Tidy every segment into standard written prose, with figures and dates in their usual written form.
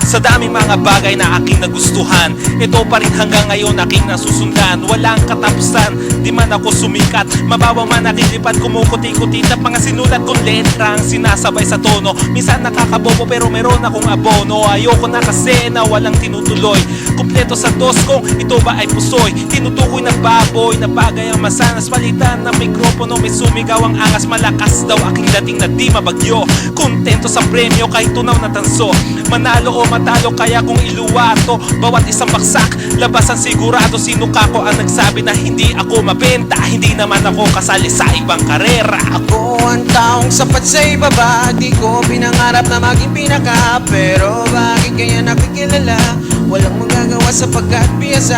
Sa daming mga bagay na aking nagustuhan, ito pa rin hanggang ngayon aking nasusundan. Walang katapusan, di man ako sumikat, mababaw man aking lipad, kumukuti-kuti at mga sinulat kong letrang sinasabay sa tono. Minsan nakakabobo pero meron akong abono. Ayoko na kasi na walang tinutuloy, kumpleto sa dos kong ito ba ay pusoy. Tinutukoy na baboy na bagay ang masanas, palitan ng mikropono, may sumigaw ang angas. Malakas daw aking dating na di mabagyo, kontento sa premyo kahit tunaw na tanso. Manalo o matalo kaya kung iluwato, bawat isang baksak labasan sigurado. Sino kako ang nagsabi na hindi ako mabenta? Hindi naman ako kasali sa ibang karera. Ako ang taong sapat sa ibaba, di ko pinangarap na maging pinaka. Pero bakit kaya nakikilala? Walang magagawa sapagkat biyasa.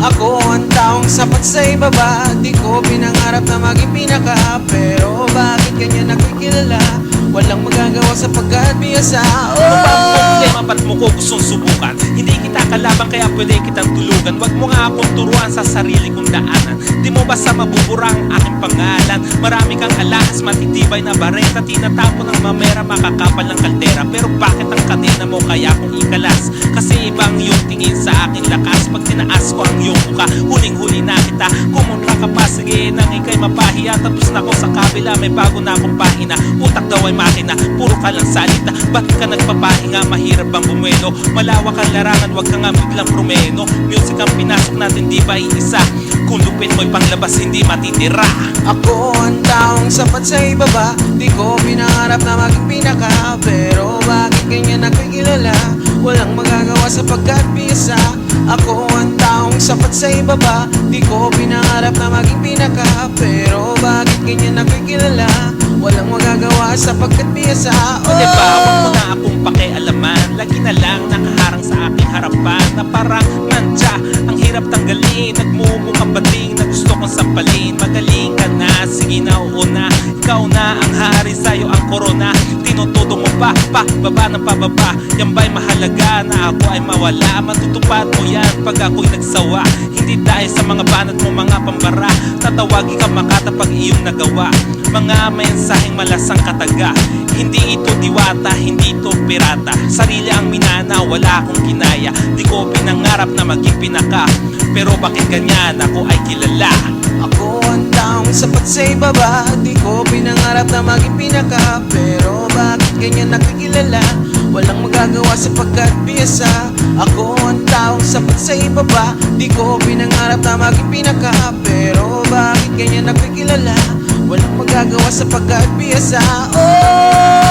Ako ang taong sapat sa ibaba, di ko pinangarap na maging pinaka. Pero bakit kanya nakikilala? Walang magagawa sapagkat biyasa. Ano ba ang problema? Ba't mo ko gustong subukan? Hindi kita kalaban kaya pwede kitang tulugan. Wag mo nga akong turuan sa sarili kong daanan. Di mo basta mabubura ang aking pangalan. Marami kang alahas, matitibay na bareta, tinatapon ng mamera, makakapal ng kaldera. Pero bakit ang kadena mo kaya kong ikalas? Kasi ibang yung tingin sa aking lakas. Pag tinaas ko ang iyong muka, huling-huli na kita. Kumontra ka pa, sige nang ikay mapahiya. Tapos na ko sa kabila, may bago na akong pahina. Utak daw ay makina, puro ka lang salita. Ba't ka nagpapahinga, mahirap bang bumuelo? Malawak ang larangan, wag ka nga biglang promeno. Music ang pinasok natin, di ba iisa? Kung lupit mo'y panglabas, hindi matitira. Ako ang taong sapat sa ibaba, di ko pinangarap na maging pinaka. Pero bakit ganyan nakikilala? Walang magagawa sapagkat biyasa. Ako ang taong sapat sa ibaba, di ko pinangarap na maging pinaka. Pero bakit ganyan nakikilala? Walang magagawa sapagkat biyasa. O diba, wag mo na akong pakialaman. Lagi na lang nakaharang sa aking harapan na parang mantsa. Ang hirap tanggalin, nagmumukhang bating na gusto kong sampalin. Magaling ka na, sige na uuna. Ikaw na ang hari, sa'yo ang korona. Tinutudo mo pa, baba ng pababa. Yan ba'y mahalaga na ako ay mawala? Matutupad mo yan pag ako'y nagsawa. Hindi dahil sa mga banat mo, mga pambara. Tatawagin ka makatapag iyong nagawa. Mga mensaheng malasang kataga. Hindi ito diwata, hindi ito pirata. Sarili ang minana, wala akong kinaya. Di ko pinangarap na maging pinaka. Pero bakit ganyan ako ay kilala? Ako ang taong sapat sa ibaba, di ko pinangarap na maging pinaka. Pero bakit ganyan nakikilala? Walang magagawa sapagkat biyasa. Ako ang taong sapat sa ibaba, di ko pinangarap na maging pinaka. Pero bakit ganyan nakikilala? Walang magagawa sapagkat biyasa. Oh!